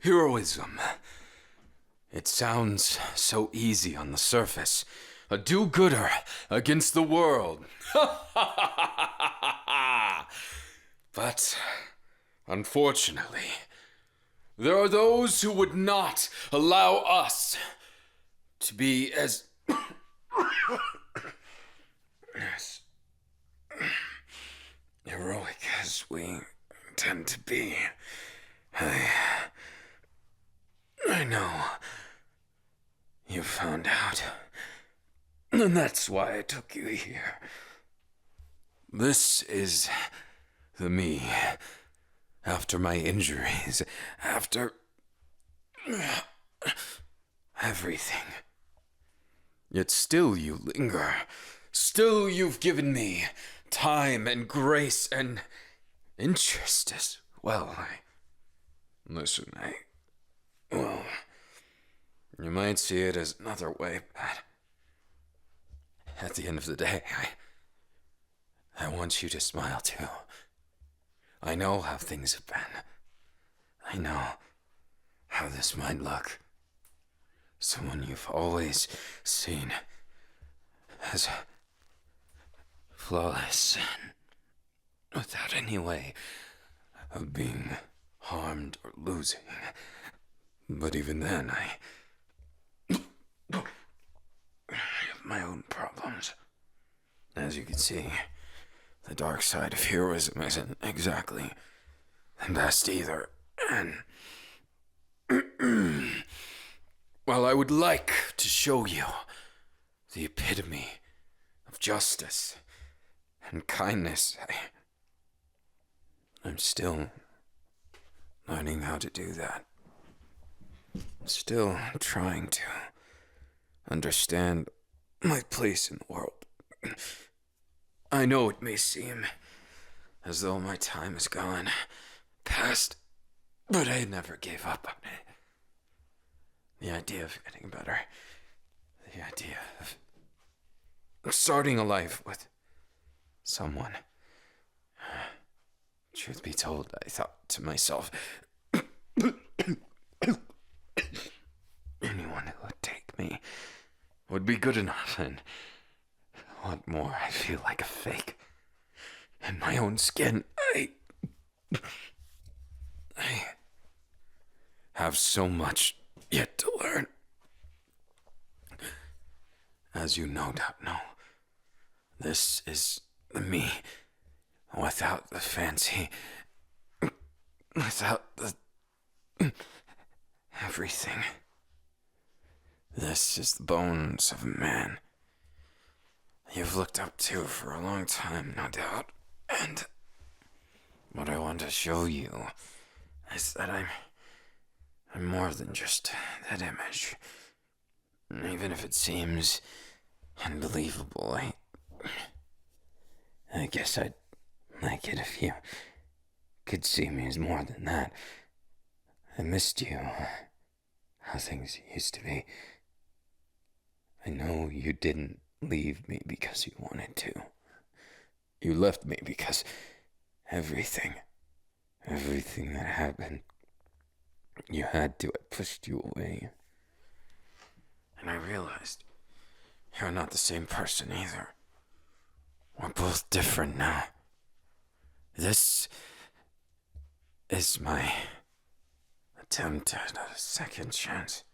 Heroism. It sounds so easy on the surface. A do-gooder against the world. But, unfortunately, there are those who would not allow us to be as heroic as we tend to be. I know you found out, and that's why I took you here. This is the me after my injuries, after everything. Yet still you linger. Still you've given me time and grace and interest as well. Well, you might see it as another way, but at the end of the day, I want you to smile too. I know how things have been. I know how this might look. Someone you've always seen as flawless and without any way of being harmed or losing. But even then, I have my own problems. As you can see, the dark side of heroism isn't exactly the best either. And while I would like to show you the epitome of justice and kindness, I'm still learning how to do that. Still trying to understand my place in the world. I know it may seem as though my time is gone, past, but I never gave up on it. The idea of getting better, the idea of starting a life with someone. Truth be told, I thought to myself, anyone who would take me would be good enough, and what more, I feel like a fake in my own skin. I have so much yet to learn. As you no doubt know, this is the me without the fancy, without the everything. This is the bones of a man you've looked up to for a long time, no doubt. And what I want to show you is that I'm more than just that image. Even if it seems unbelievable, I guess I'd like it if you could see me as more than that. I missed you, how things used to be. I know you didn't leave me because you wanted to. You left me because everything that happened, you had to. I pushed you away. And I realized you're not the same person either. We're both different now. This is my attempt at a second chance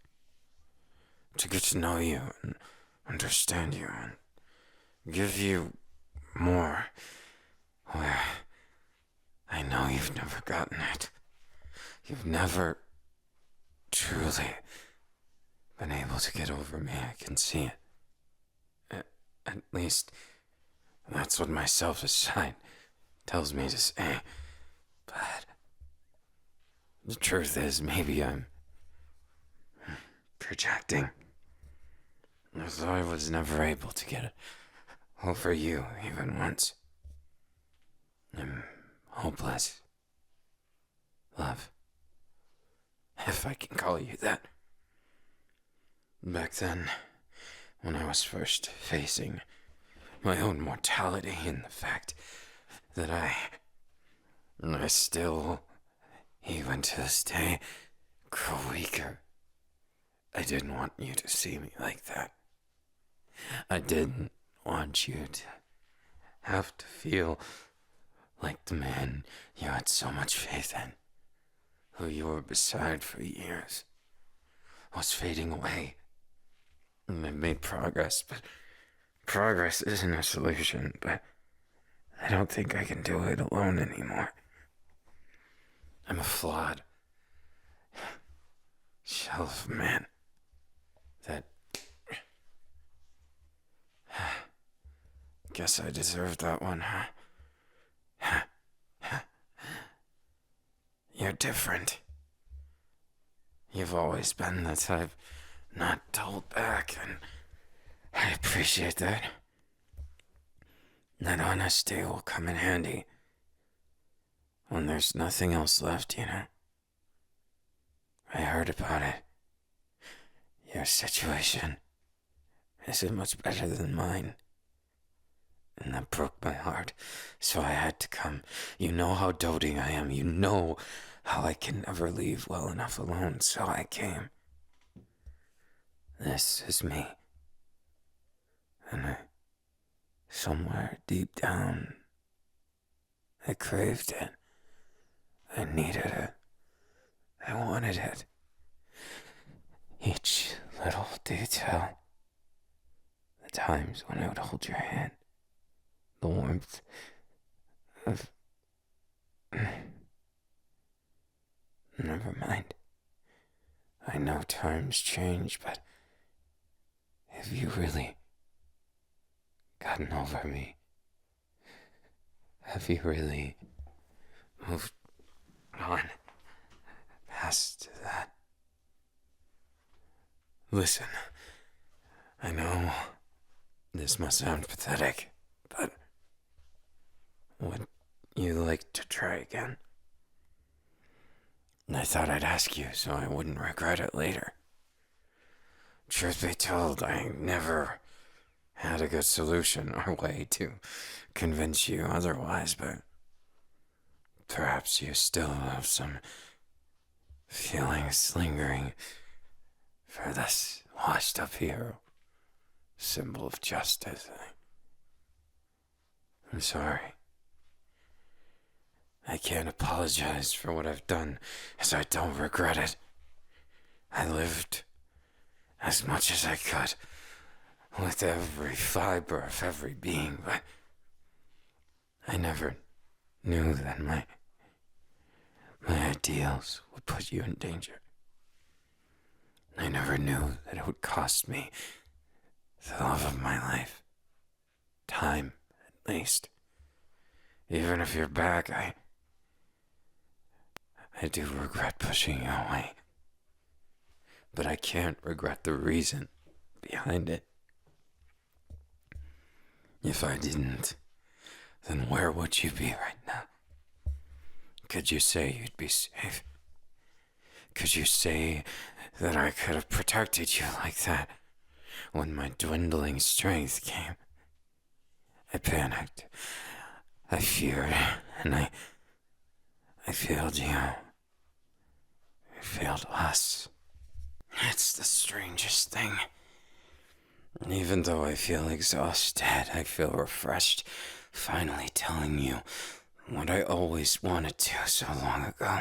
to get to know you and understand you and give you more where I know you've never gotten it. You've never truly been able to get over me. I can see it. At least that's what my selfish side tells me to say. But the truth is, maybe I'm projecting. Although I was never able to get it over you even once. I'm hopeless. Love. If I can call you that. Back then, when I was first facing my own mortality and the fact that I still, even to this day, weaker. I didn't want you to see me like that. I didn't want you to have to feel like the man you had so much faith in, who you were beside for years, was fading away. And I made progress, but progress isn't a solution, but I don't think I can do it alone anymore. I'm a flawed shell of a man that... Guess I deserved that one, huh? You're different. You've always been the type not to hold back, and I appreciate that. That honesty will come in handy when there's nothing else left, you know. I heard about it. Your situation isn't much better than mine. And that broke my heart, so I had to come. You know how doting I am. You know how I can never leave well enough alone, so I came. This is me. And somewhere deep down, I craved it. I needed it. I wanted it. Each little detail. The times when I would hold your hand. The warmth of... Never mind. I know times change, but have you really gotten over me? Have you really moved on past that? Listen, I know this must sound pathetic, but would you like to try again? I thought I'd ask you so I wouldn't regret it later. Truth be told, I never had a good solution or way to convince you otherwise, but perhaps you still have some feelings lingering for this washed up hero, symbol of justice. I'm sorry. I can't apologize for what I've done, as I don't regret it. I lived as much as I could, with every fiber of every being, but I never knew that my ideals would put you in danger. I never knew that it would cost me the love of my life. Time, at least. Even if you're back, I do regret pushing you away. But I can't regret the reason behind it. If I didn't, then where would you be right now? Could you say you'd be safe? Could you say that I could have protected you like that when my dwindling strength came? I panicked. I feared, and I failed you. I failed us. It's the strangest thing. Even though I feel exhausted, I feel refreshed, finally telling you what I always wanted to so long ago.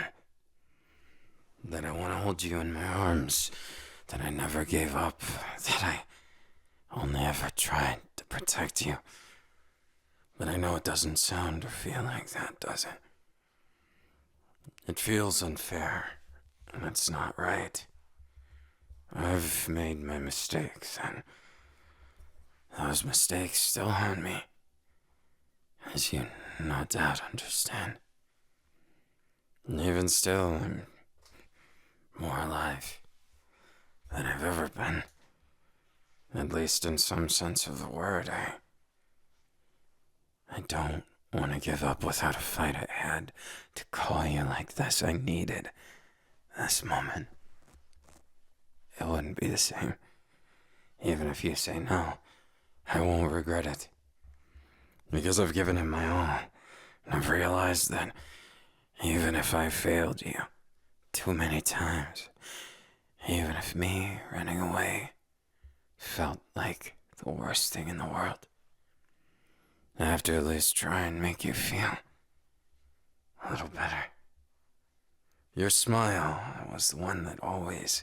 That I want to hold you in my arms, that I never gave up, that I only ever tried to protect you. But I know it doesn't sound or feel like that, does it? It feels unfair, and it's not right. I've made my mistakes, and those mistakes still haunt me, as you no doubt understand. And even still, I'm more alive than I've ever been. At least in some sense of the word. I don't want to give up without a fight. I had to call you like this. I needed this moment. It wouldn't be the same. Even if you say no, I won't regret it. Because I've given it my all. And I've realized that even if I failed you too many times, Even if me running away felt like the worst thing in the world, I have to at least try and make you feel a little better. Your smile was the one that always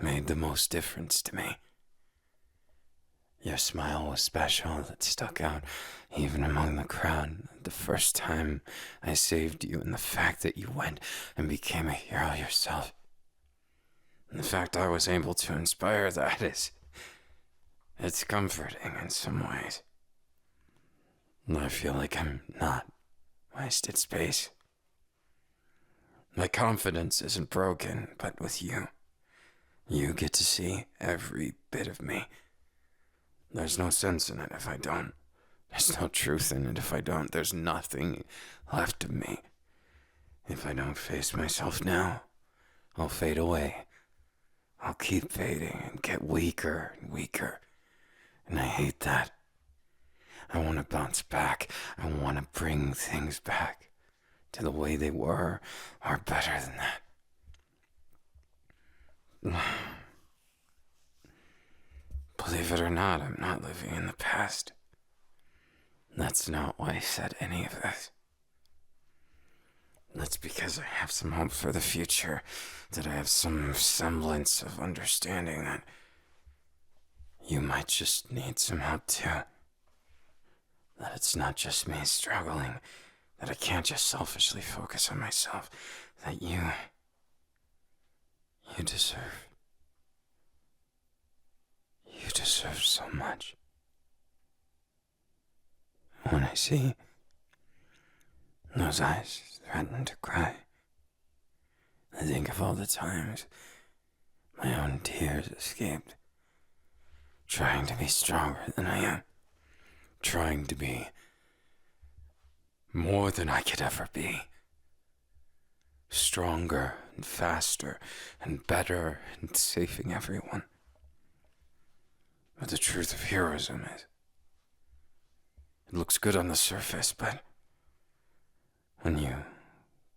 made the most difference to me. Your smile was special, that stuck out even among the crowd the first time I saved you, and the fact that you went and became a hero yourself. And the fact I was able to inspire that it's comforting in some ways. And I feel like I'm not wasted space. My confidence isn't broken, but with you, you get to see every bit of me. There's no sense in it if I don't. There's no truth in it if I don't. There's nothing left of me. If I don't face myself now, I'll fade away. I'll keep fading and get weaker and weaker. And I hate that. I want to bounce back. I want to bring things back to the way they were, or better than that. Believe it or not, I'm not living in the past. That's not why I said any of this. That's because I have some hope for the future, that I have some semblance of understanding that you might just need some help too. That it's not just me struggling, that I can't just selfishly focus on myself, that you deserve. You deserve so much. When I see those eyes threaten to cry, I think of all the times my own tears escaped, trying to be stronger than I am, trying to be more than I could ever be, stronger and faster and better and saving everyone. But the truth of heroism is, it looks good on the surface, but when you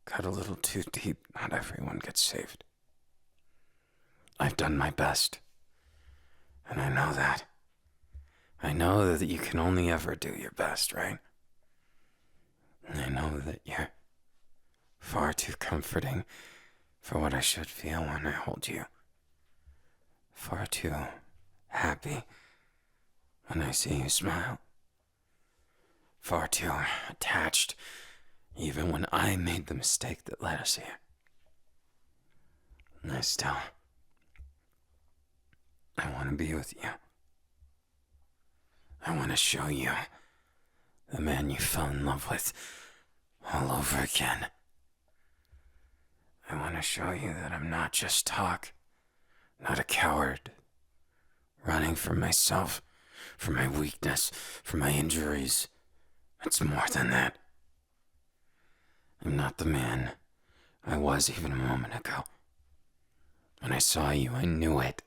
cut a little too deep, not everyone gets saved. I've done my best, and I know that. I know that you can only ever do your best, right? And I know that you're far too comforting for what I should feel when I hold you. Far too happy when I see you smile. Far too attached, even when I made the mistake that led us here. And I want to be with you. I want to show you the man you fell in love with all over again. I want to show you that I'm not just talk, not a coward, running from myself, from my weakness, from my injuries. It's more than that. I'm not the man I was even a moment ago. When I saw you, I knew it.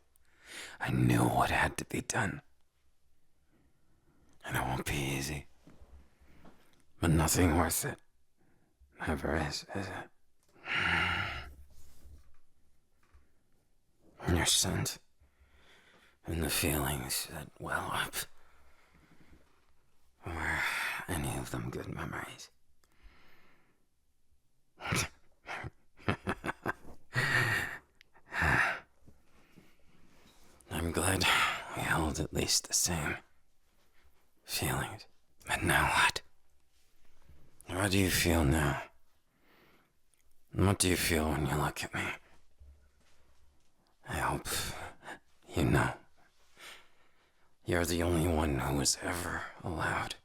I knew what had to be done. And it won't be easy. But nothing worth it ever is it? Your sins and the feelings that well up. Or any of them good memories. I'm glad we held at least the same feelings. But now what? What do you feel now? What do you feel when you look at me? I hope you know. You're the only one who was ever allowed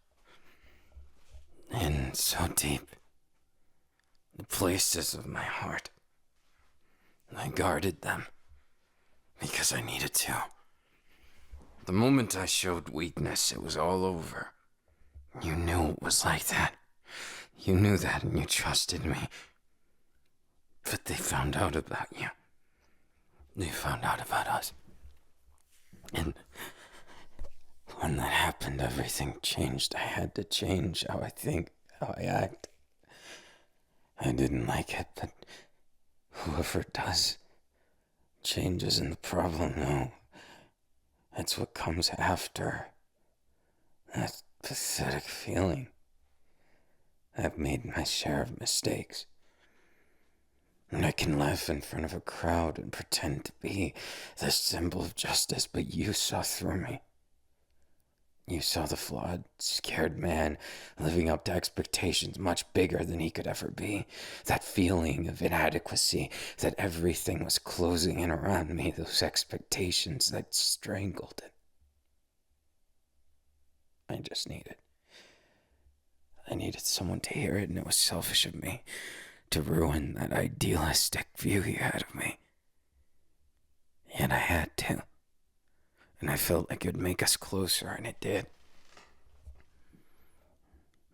in so deep the places of my heart. I guarded them because I needed to. The moment I showed weakness, it was all over. You knew it was like that. You knew that and you trusted me. But they found out about you. They found out about us. And when that happened, everything changed. I had to change how I think, how I act. I didn't like it, but whoever does Change isn't the problem, no. That's what comes after. That pathetic feeling. I've made my share of mistakes. And I can laugh in front of a crowd and pretend to be the symbol of justice, but you saw through me. You saw the flawed, scared man living up to expectations much bigger than he could ever be. That feeling of inadequacy, that everything was closing in around me, those expectations that strangled it. I needed someone to hear it, and it was selfish of me to ruin that idealistic view you had of me. Yet I had to. And I felt like it would make us closer, and it did.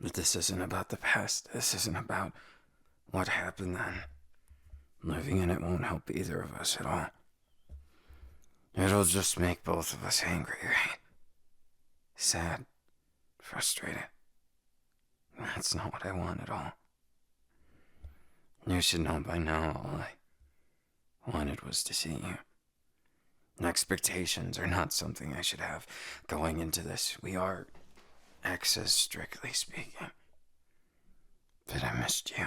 But this isn't about the past. This isn't about what happened then. Living in it won't help either of us at all. It'll just make both of us angry, right? Sad. Frustrated. That's not what I want at all. You should know by now all I wanted was to see you. Expectations are not something I should have going into this. We are exes, strictly speaking. But I missed you.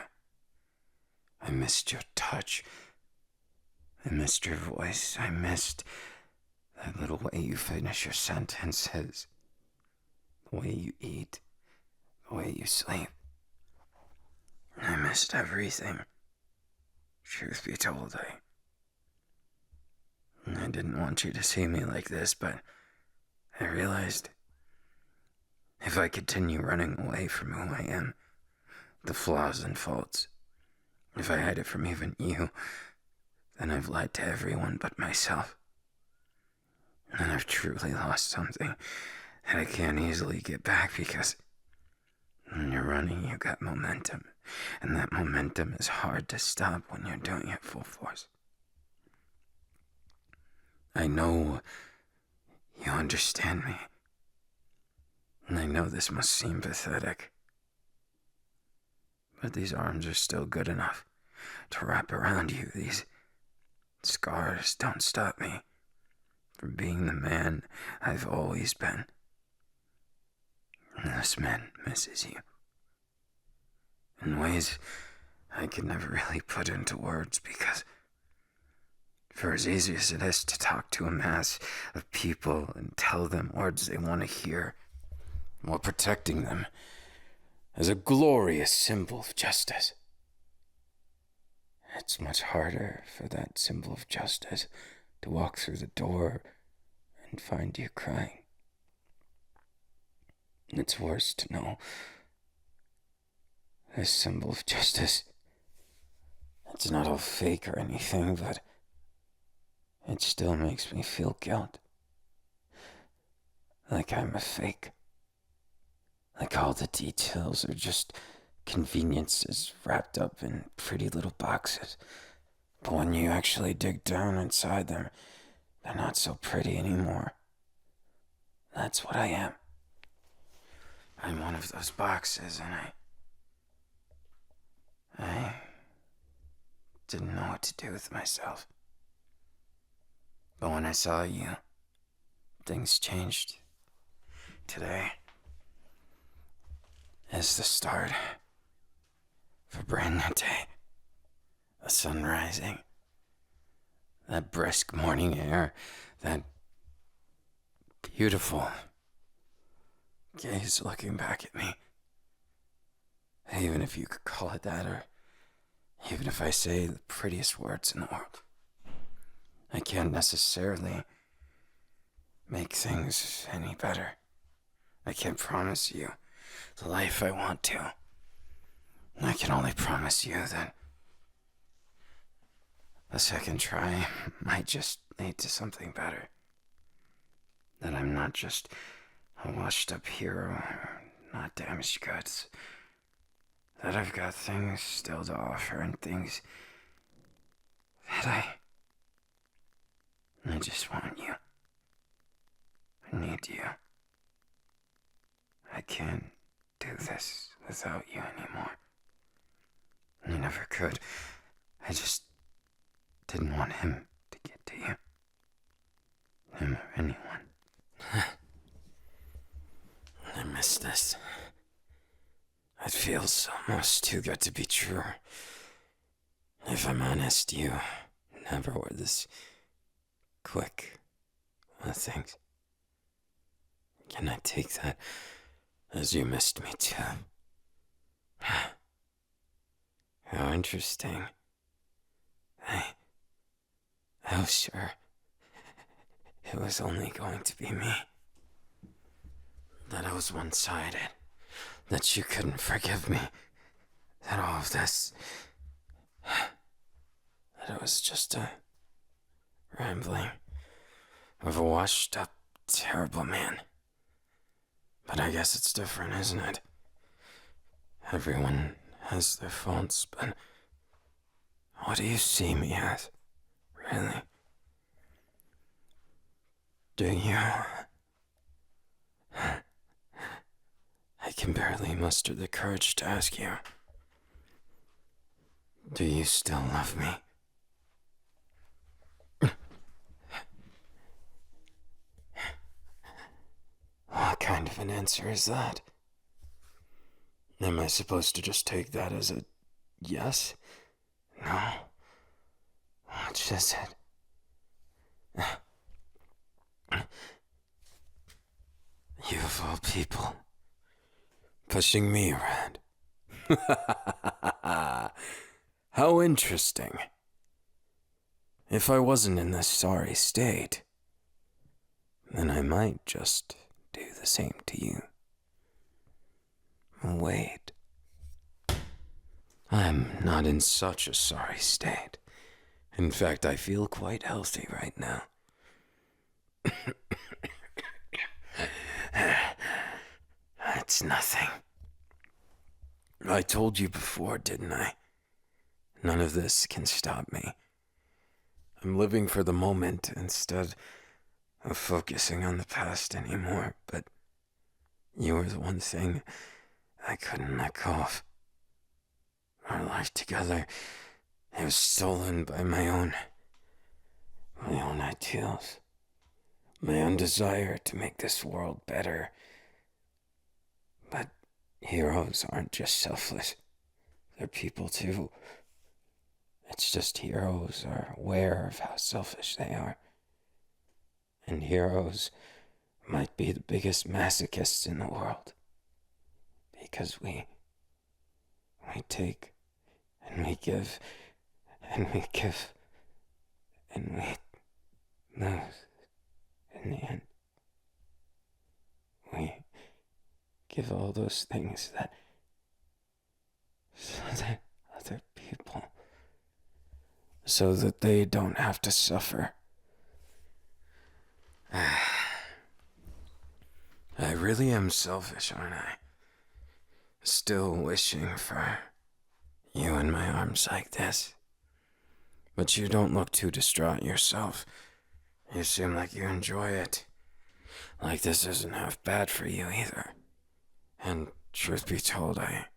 I missed your touch. I missed your voice. I missed that little way you finish your sentences. The way you eat. The way you sleep. I missed everything. Truth be told, I didn't want you to see me like this, but I realized if I continue running away from who I am, the flaws and faults, if I hide it from even you, then I've lied to everyone but myself. And I've truly lost something that I can't easily get back, because when you're running, you got momentum, and that momentum is hard to stop when you're doing it full force. I know you understand me, and I know this must seem pathetic, but these arms are still good enough to wrap around you. These scars don't stop me from being the man I've always been. And this man misses you in ways I could never really put into words, because for as easy as it is to talk to a mass of people and tell them words they want to hear, while protecting them as a glorious symbol of justice, it's much harder for that symbol of justice to walk through the door and find you crying. It's worse to know this symbol of justice, it's not all fake or anything, but it still makes me feel guilt. Like I'm a fake. Like all the details are just conveniences wrapped up in pretty little boxes. But when you actually dig down inside them, they're not so pretty anymore. That's what I am. I'm one of those boxes, and I didn't know what to do with myself. But when I saw you, things changed. Today is the start of a brand new day. The sun rising, that brisk morning air, that beautiful gaze looking back at me. Even if you could call it that, or even if I say the prettiest words in the world, I can't necessarily make things any better. I can't promise you the life I want to. I can only promise you that a second try might just lead to something better. That I'm not just a washed up hero, or not damaged goods. That I've got things still to offer, and things that I just want you. I need you. I can't do this without you anymore. I never could. I just didn't want him to get to you. him or anyone. I miss this. It feels almost too good to be true. If I'm honest, you never were this quick with things. Can I take that as you missed me too? How interesting. I was sure it was only going to be me. That I was one-sided. That you couldn't forgive me. That all of this... that it was just a rambling of a washed-up, terrible man. But I guess it's different, isn't it? Everyone has their faults, but what do you see me as, really? Do you? I can barely muster the courage to ask you. Do you still love me? What kind of an answer is that? Am I supposed to just take that as a yes? No? Which is it? You of all people, pushing me around. How interesting. If I wasn't in this sorry state, then I might just do the same to you. Wait. I'm not in such a sorry state. In fact, I feel quite healthy right now. It's nothing. I told you before, didn't I? None of this can stop me. I'm living for the moment instead of focusing on the past anymore, but you were the one thing I couldn't let go of. Our life together, it was stolen by my own ideals, my own desire to make this world better. But heroes aren't just selfless, they're people too. It's just heroes are aware of how selfish they are. And heroes might be the biggest masochists in the world. Because we take, and we give, and we give, and we lose in the end. We give all those things so that other people, so that they don't have to suffer. I really am selfish, aren't I? Still wishing for you in my arms like this. But you don't look too distraught yourself. You seem like you enjoy it. Like this isn't half bad for you either. And truth be told, I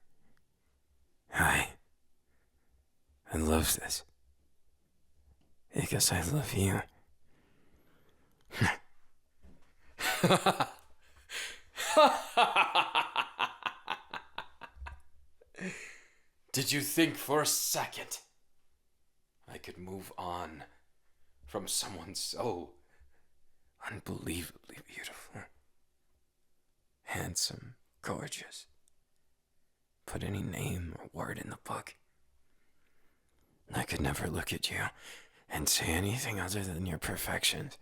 love this. Because I love you. Did you think for a second I could move on from someone so unbelievably beautiful, handsome, gorgeous? Put any name or word in the book. I could never look at you and say anything other than your perfections,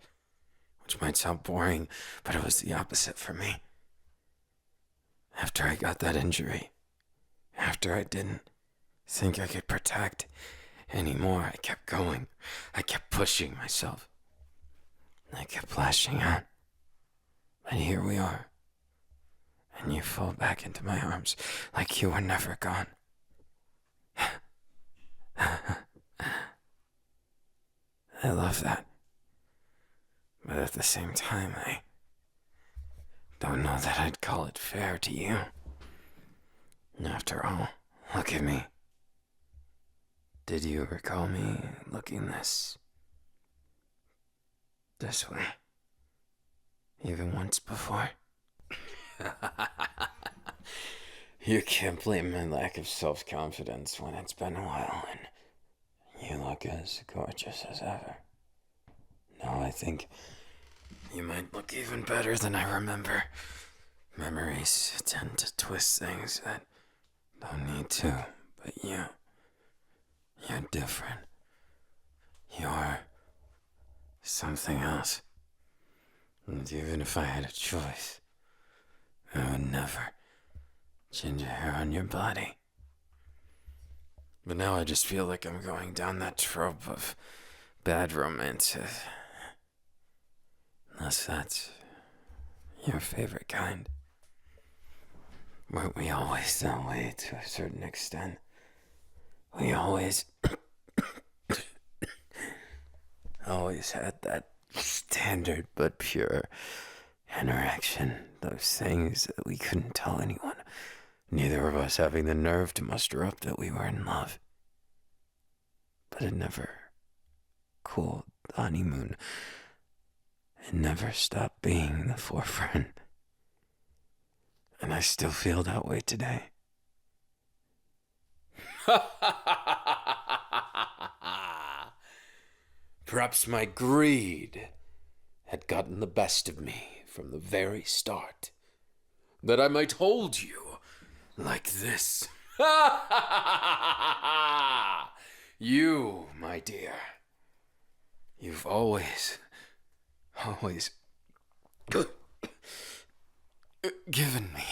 which might sound boring, but it was the opposite for me. After I got that injury, after I didn't think I could protect anymore, I kept going. I kept pushing myself. I kept lashing out. And here we are. And you fall back into my arms like you were never gone. I love that. But at the same time, I don't know that I'd call it fair to you. After all, look at me. Did you recall me looking this way? even once before. You can't blame my lack of self-confidence when it's been a while and you look as gorgeous as ever. No, I think you might look even better than I remember. Memories tend to twist things that don't need to, but you're different. You're something else. And even if I had a choice, I would never change a hair on your body. But now I just feel like I'm going down that trope of bad romances. Unless that's your favorite kind. Weren't we always that way to a certain extent? We always had that standard but pure interaction. Those things that we couldn't tell anyone. Neither of us having the nerve to muster up that we were in love. But it never cooled the honeymoon. It never stopped being the forefront. And I still feel that way today. Perhaps my greed had gotten the best of me from the very start. That I might hold you like this. You, my dear, you've always given me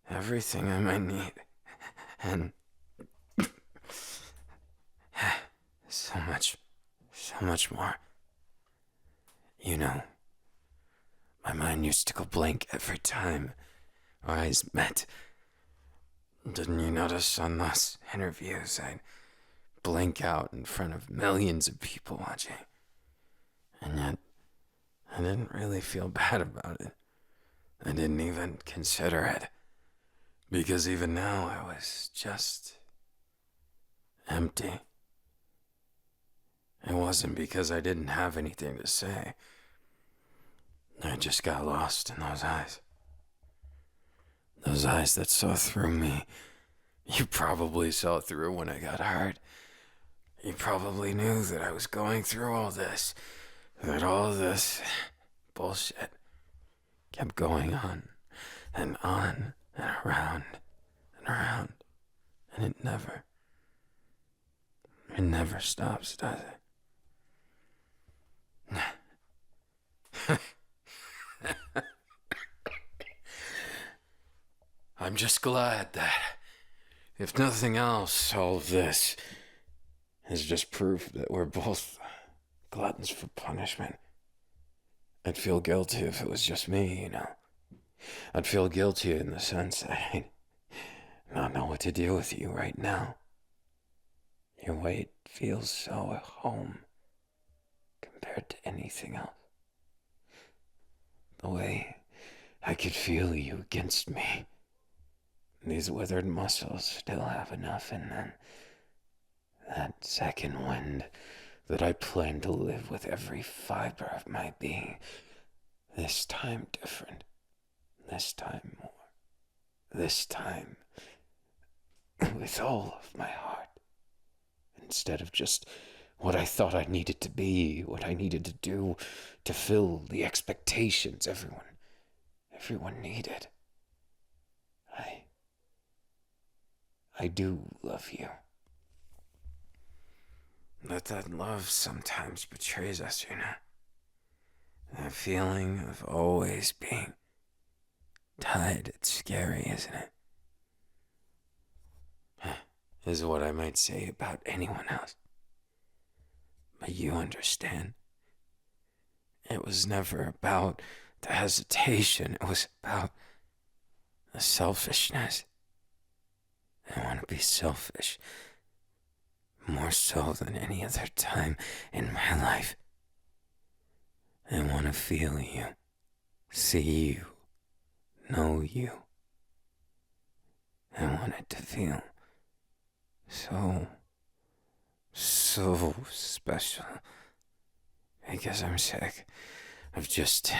everything I might need. And so much more. You know, my mind used to go blank every time our eyes met. Didn't you notice on those interviews I'd blink out in front of millions of people watching? And yet, I didn't really feel bad about it. I didn't even consider it. Because even now I was just empty. It wasn't because I didn't have anything to say. I just got lost in those eyes. Those eyes that saw through me. You probably saw through when I got hurt. You probably knew that I was going through all this. That all this bullshit kept going on and around and around. And it never stops, does it? I'm just glad that, if nothing else, all of this is just proof that we're both gluttons for punishment. I'd feel guilty if it was just me, you know. I'd feel guilty in the sense that I'd not know what to do with you right now. Your weight feels so at home compared to anything else. The way I could feel you against me. These withered muscles still have enough in them. That second wind that I plan to live with every fiber of my being. This time different. This time more. This time with all of my heart. Instead of just what I thought I needed to be, what I needed to do to fill the expectations everyone needed. I do love you. But that love sometimes betrays us, you know. That feeling of always being tied, it's scary, isn't it? Is what I might say about anyone else. But you understand. It was never about the hesitation. It was about the selfishness. I want to be selfish. More so than any other time in my life. I want to feel you, see you, know you. I want it to feel so special. Because I'm sick of just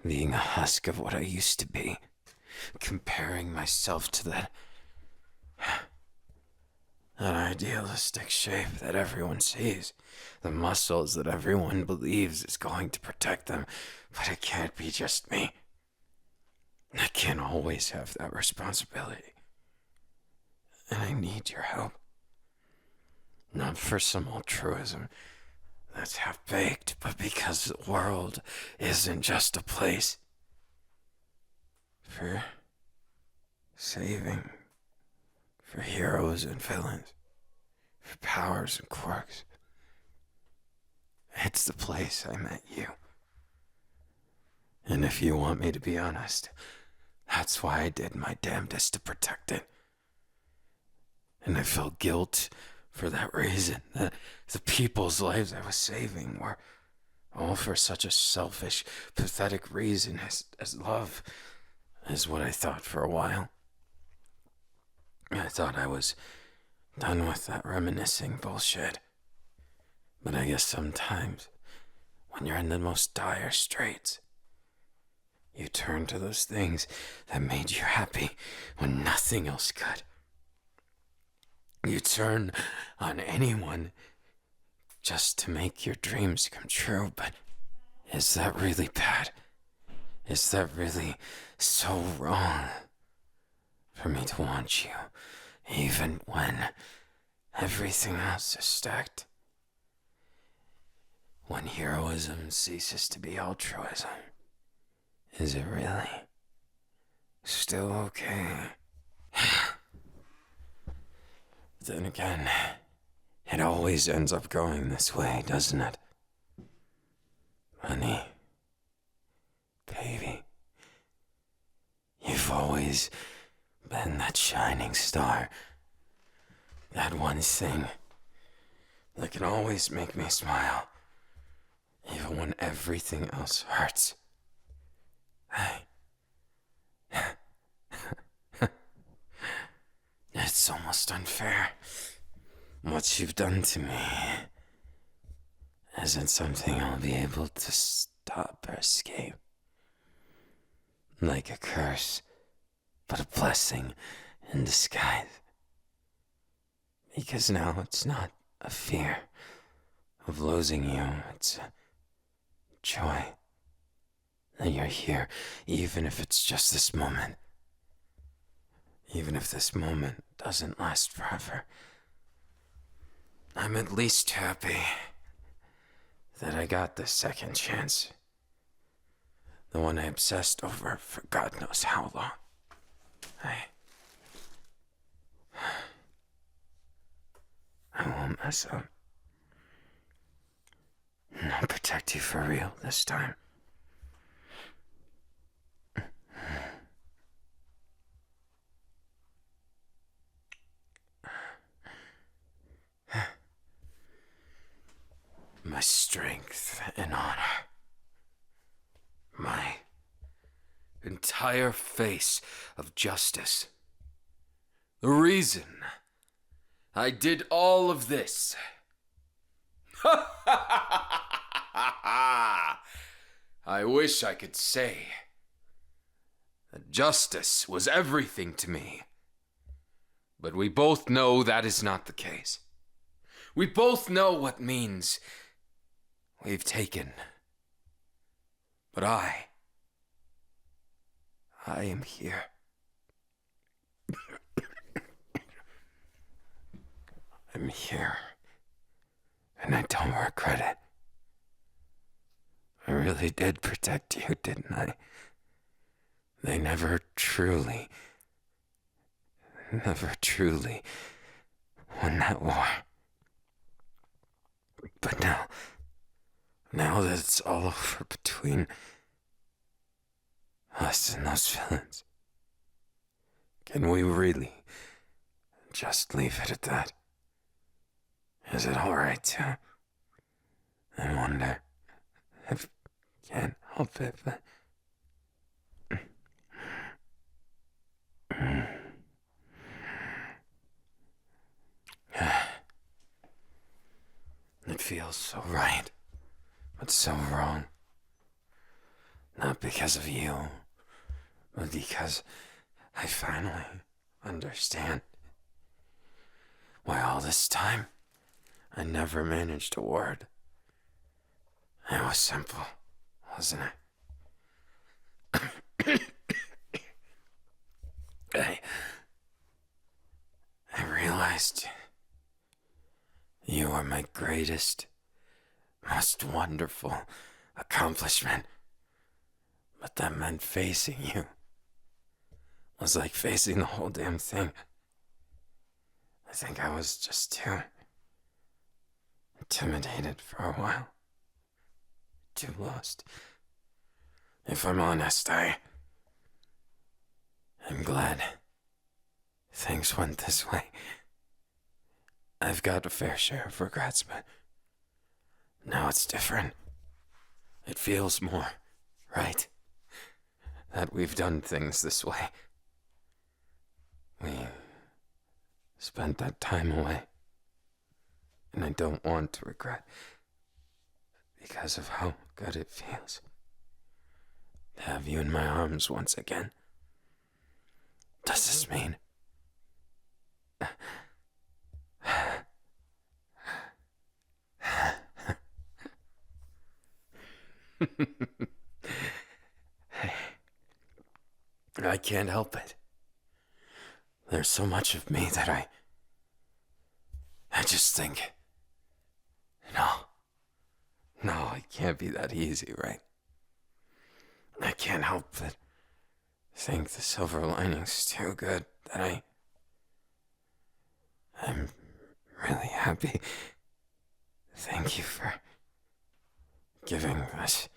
being a husk of what I used to be, comparing myself to that idealistic shape that everyone sees, the muscles that everyone believes is going to protect them, but it can't be just me. I can't always have that responsibility. And I need your help. Not for some altruism that's half-baked, but because the world isn't just a place for saving, for heroes and villains, for powers and quirks. It's the place I met you. And if you want me to be honest, that's why I did my damnedest to protect it. And I felt guilt for that reason. The people's lives I was saving were all for such a selfish, pathetic reason as love, is what I thought for a while. I thought I was done with that reminiscing bullshit. But I guess sometimes, when you're in the most dire straits, you turn to those things that made you happy when nothing else could. You turn on anyone just to make your dreams come true, but is that really bad? Is that really so wrong for me to want you, even when everything else is stacked? When heroism ceases to be altruism, is it really still okay? Then again, it always ends up going this way, doesn't it? Honey, baby, you've always been that shining star, that one thing that can always make me smile, even when everything else hurts. It's almost unfair. What you've done to me isn't something I'll be able to stop or escape. Like a curse, but a blessing in disguise. Because now it's not a fear of losing you, it's a joy that you're here, even if it's just this moment. Even if this moment doesn't last forever. I'm at least happy that I got this second chance. The one I obsessed over for God knows how long. I won't mess up. I'll protect you for real this time. My strength and honor. My entire face of justice. The reason I did all of this. I wish I could say that justice was everything to me. But we both know that is not the case. We both know what means we've taken. But I am here. I'm here. And I don't regret it. I really did protect you, didn't I? They never truly won that war. But now that it's all over between us and those villains, can we really just leave it at that? Is it alright to? I wonder if I can't help it, but it feels so right, but so wrong. Not because of you, but because I finally understand why all this time I never managed a word. It was simple, wasn't it? I, I realized you were my greatest, most wonderful accomplishment. But that meant facing you was like facing the whole damn thing. I think I was just too intimidated for a while. Too lost. If I'm honest, I'm glad things went this way. I've got a fair share of regrets, but now it's different. It feels more right that we've done things this way. We spent that time away, and I don't want to regret because of how good it feels to have you in my arms once again. Does this mean I can't help it. There's so much of me that I just think, no, it can't be that easy, right? I can't help but think the silver lining's too good that I'm really happy. Thank you for giving this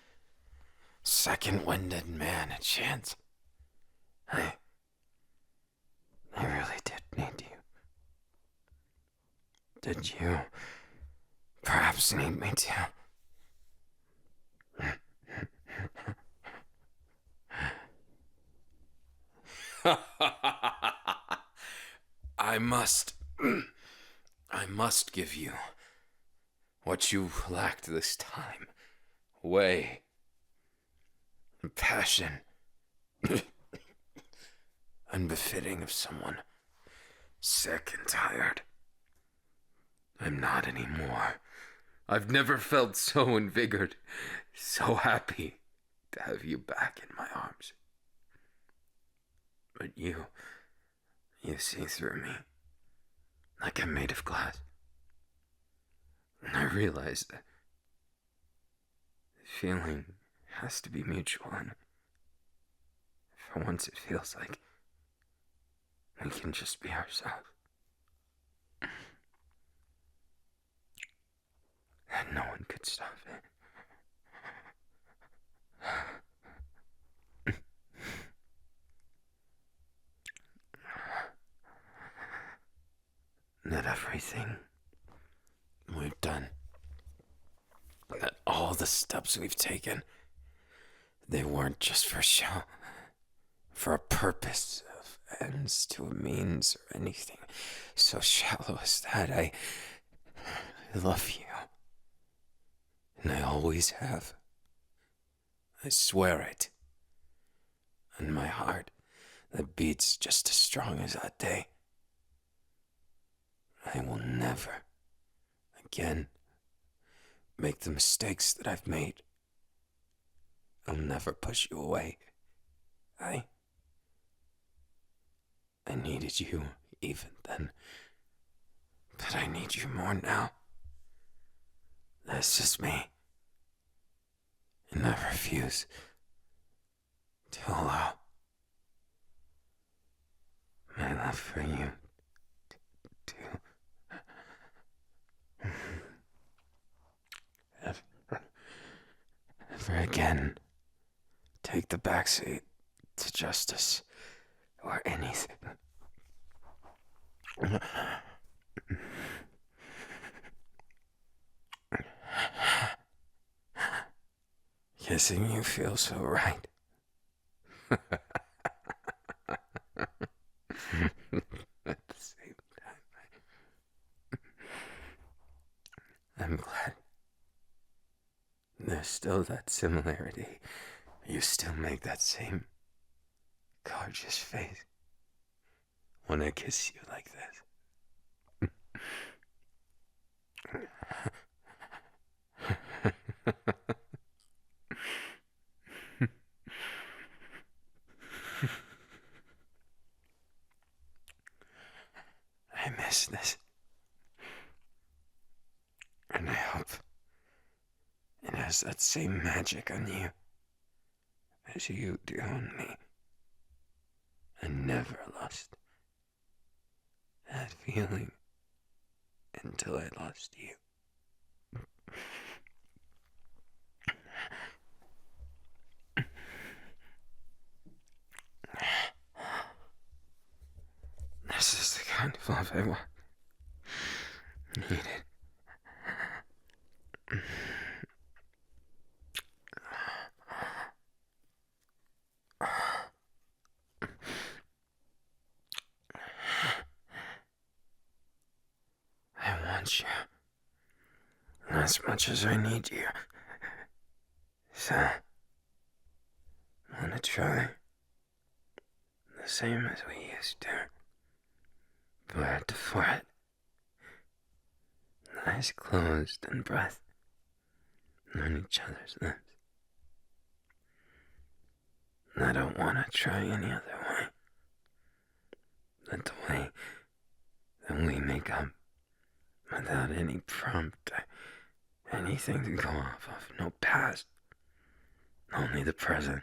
second-winded man a chance. I really did need you. Did you perhaps need me too? I must give you what you lacked this time. Way. Passion. Unbefitting of someone sick and tired. I'm not anymore. I've never felt so invigorated, so happy to have you back in my arms. But you see through me like I'm made of glass. And I realize that the feeling has to be mutual, and for once it feels like we can just be ourselves. And no one could stop it. That everything we've done, that all the steps we've taken, they weren't just for show, for a purpose of ends to a means or anything so shallow as that. I love you. And I always have. I swear it. And my heart that beats just as strong as that day. I will never again make the mistakes that I've made. I'll never push you away. I needed you even then, but I need you more now. That's just me. And I refuse to allow my love for you to ever again take the backseat to justice or anything. Kissing you feels so right. At the same time, I'm glad there's still that similarity You still make that same gorgeous face when I kiss you like this. I miss this, and I hope it has that same magic on you as you do on me. I never lost that feeling until I lost you. This is the kind of love I want. Need it. I want you as much as I need you. So, wanna try the same as we used to? Foot to foot, eyes closed and breath on each other's lips. I don't want to try any other way than the way that we make up without any prompt or anything to go off of. No past, only the present.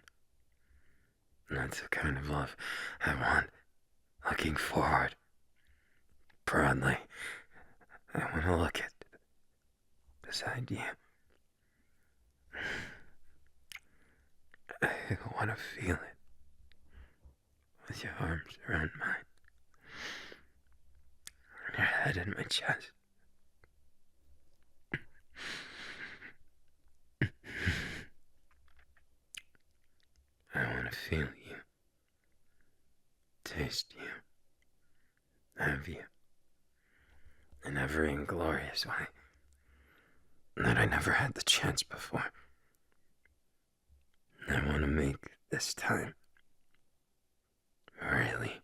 That's the kind of love I want. Looking forward, proudly. I want to look at beside you. I want to feel it with your arms around mine, your head in my chest. I want to feel you, taste you, have you, in every inglorious way that I never had the chance before. I want to make this time really